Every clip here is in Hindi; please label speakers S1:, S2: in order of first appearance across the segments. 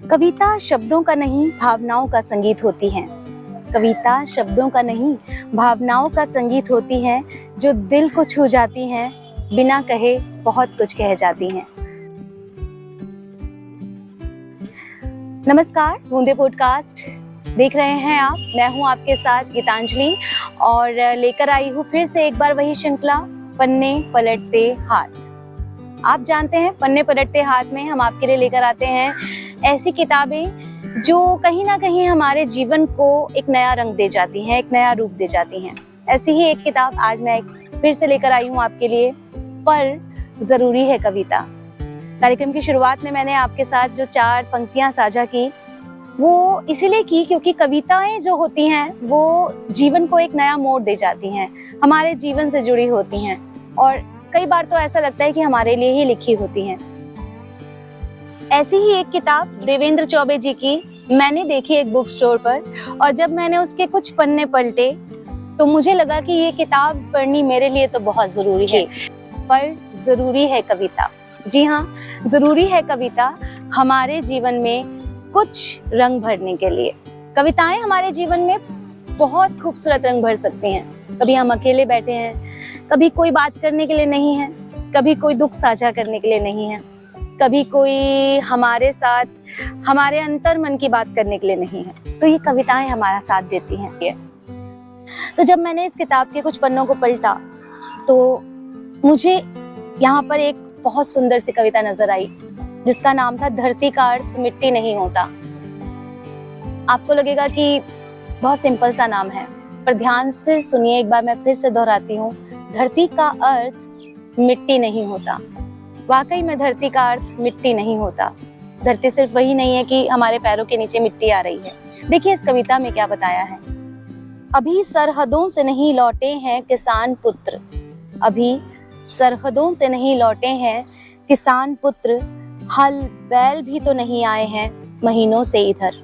S1: कविता शब्दों का नहीं, भावनाओं का संगीत होती है। कविता शब्दों का नहीं, भावनाओं का संगीत होती है, जो दिल को छू जाती हैं, बिना कहे बहुत कुछ कह जाती हैं। नमस्कार, बूंदे पॉडकास्ट देख रहे हैं आप। मैं हूं आपके साथ गीतांजलि और लेकर आई हूं फिर से एक बार वही श्रृंखला, पन्ने पलटते हाथ। आप जानते हैं, पन्ने पलटते हाथ में हम आपके लिए लेकर आते हैं ऐसी किताबें जो कहीं ना कहीं हमारे जीवन को एक नया रंग दे जाती हैं, एक नया रूप दे जाती हैं। ऐसी ही एक किताब आज मैं फिर से लेकर आई हूँ आपके लिए, पर जरूरी है कविता। कार्यक्रम की शुरुआत में मैंने आपके साथ जो 4 पंक्तियां साझा की, वो इसीलिए की क्योंकि कविताएं जो होती हैं वो जीवन को एक नया मोड़ दे जाती हैं, हमारे जीवन से जुड़ी होती हैं और कई बार तो ऐसा लगता है कि हमारे लिए ही लिखी होती हैं। ऐसी ही एक किताब देवेंद्र चौबे जी की मैंने देखी एक बुक स्टोर पर, और जब मैंने उसके कुछ पन्ने पलटे तो मुझे लगा कि ये किताब पढ़नी मेरे लिए तो बहुत जरूरी है। पर जरूरी है कविता। जी हाँ, जरूरी है कविता हमारे जीवन में कुछ रंग भरने के लिए। कविताएं हमारे जीवन में बहुत खूबसूरत रंग भर सकती हैं। कभी हम अकेले बैठे हैं, कभी कोई बात करने के लिए नहीं है, कभी कोई दुख साझा करने के लिए नहीं है, कभी कोई हमारे साथ हमारे अंतर मन की बात करने के लिए नहीं है, तो ये कविताएं हमारा साथ देती हैं। तो जब मैंने इस किताब के कुछ पन्नों को पलटा तो मुझे यहाँ पर एक बहुत सुंदर सी कविता नजर आई जिसका नाम था धरती का अर्थ मिट्टी नहीं होता। आपको लगेगा कि बहुत सिंपल सा नाम है, पर ध्यान से सुनिए, एक बार मैं फिर से दोहराती हूँ। धरती का अर्थ मिट्टी नहीं होता। वाकई में धरती का अर्थ मिट्टी नहीं होता। धरती सिर्फ वही नहीं है कि हमारे पैरों के नीचे मिट्टी आ रही है। देखिए इस कविता में क्या बताया है। अभी सरहदों से नहीं लौटे हैं किसान पुत्र, अभी सरहदों से नहीं लौटे हैं किसान पुत्र, हल बैल भी तो नहीं आए हैं महीनों से इधर।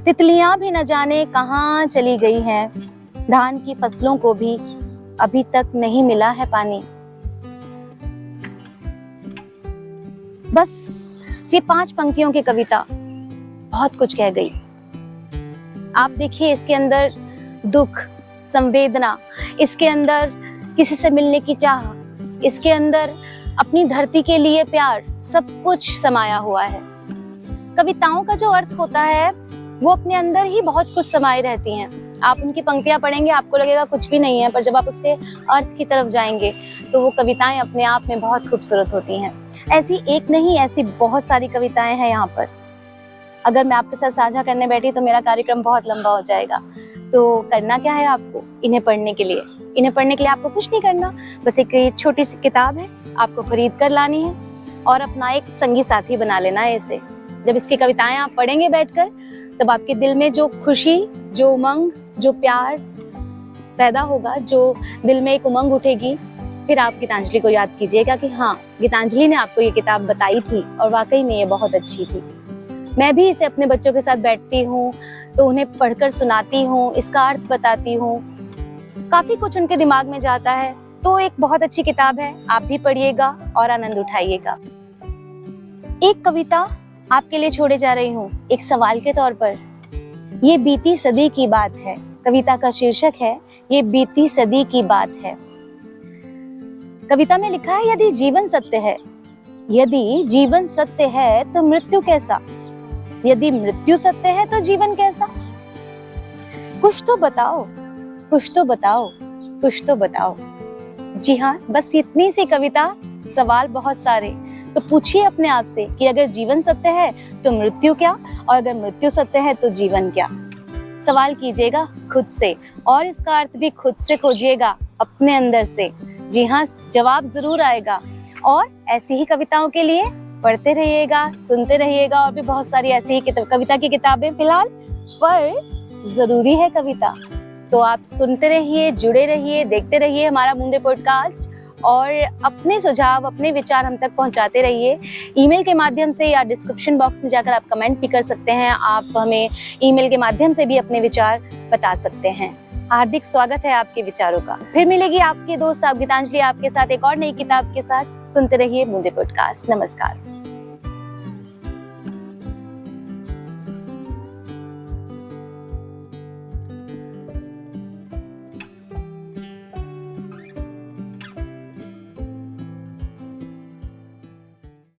S1: तितलियां भी न जाने कहाँ चली गई हैं, धान की फसलों को भी अभी तक नहीं मिला है पानी। बस ये 5 पंक्तियों की कविता बहुत कुछ कह गई। आप देखिए इसके अंदर दुख, संवेदना, इसके अंदर किसी से मिलने की चाह, इसके अंदर अपनी धरती के लिए प्यार, सब कुछ समाया हुआ है। कविताओं का जो अर्थ होता है वो अपने अंदर ही बहुत कुछ समाये रहती हैं। आप उनकी पंक्तियां पढ़ेंगे, आपको लगेगा कुछ भी नहीं है, पर जब आप उसके अर्थ की तरफ जाएंगे तो वो कविताएं अपने आप में बहुत खूबसूरत होती हैं। ऐसी एक नहीं, ऐसी बहुत सारी कविताएं हैं यहाँ पर। अगर मैं आपके साथ साझा करने बैठी तो मेरा कार्यक्रम बहुत लंबा हो जाएगा। तो करना क्या है आपको इन्हें पढ़ने के लिए? इन्हें पढ़ने के लिए आपको कुछ नहीं करना, बस एक छोटी सी किताब है, आपको खरीद कर लानी है और अपना एक संगी साथी बना लेना है इसे। जब इसकी कविताएं आप पढ़ेंगे बैठकर, तब आपके दिल में जो खुशी, जो उमंग, जो प्यार पैदा होगा, जो दिल में एक उमंग उठेगी, फिर आप गीतांजलि को याद कीजिएगा कि हाँ, गीतांजलि ने आपको ये किताब बताई थी और वाकई में ये बहुत अच्छी थी। मैं भी इसे अपने बच्चों के साथ बैठती हूँ तो उन्हें पढ़कर सुनाती हूँ, इसका अर्थ बताती हूँ, काफी कुछ उनके दिमाग में जाता है। तो एक बहुत अच्छी किताब है, आप भी पढ़िएगा और आनंद उठाइएगा। एक कविता आपके लिए छोड़े जा रही हूँ एक सवाल के तौर पर। ये बीती सदी की बात है। कविता का शीर्षक है ये बीती सदी की बात है। कविता में लिखा है, यदि जीवन सत्य है, यदि जीवन सत्य है तो मृत्यु कैसा, यदि मृत्यु सत्य है तो जीवन कैसा। कुछ तो बताओ, कुछ तो बताओ, कुछ तो बताओ। जी हाँ, बस इतनी सी कविता, सवाल बहुत सारे। तो पूछिए अपने आप से कि अगर जीवन सत्य है तो मृत्यु क्या, और अगर मृत्यु सत्य है तो जीवन क्या। सवाल कीजिएगा खुद से और इसका अर्थ भी खुद से खोजिएगा अपने अंदर से। जी हाँ, जवाब जरूर आएगा। और ऐसी ही कविताओं के लिए पढ़ते रहिएगा, सुनते रहिएगा, और भी बहुत सारी ऐसी ही कविता की किताबें फिलहाल, पर जरूरी है कविता। तो आप सुनते रहिए, जुड़े रहिए, देखते रहिए हमारा बूंदे पॉडकास्ट, और अपने सुझाव, अपने विचार हम तक पहुंचाते रहिए ईमेल के माध्यम से, या डिस्क्रिप्शन बॉक्स में जाकर आप कमेंट भी कर सकते हैं। आप हमें ईमेल के माध्यम से भी अपने विचार बता सकते हैं। हार्दिक स्वागत है आपके विचारों का। फिर मिलेगी आपकी दोस्त आप गीतांजलि आपके साथ एक और नई किताब के साथ। सुनते रहिए बूंदे पॉडकास्ट। नमस्कार।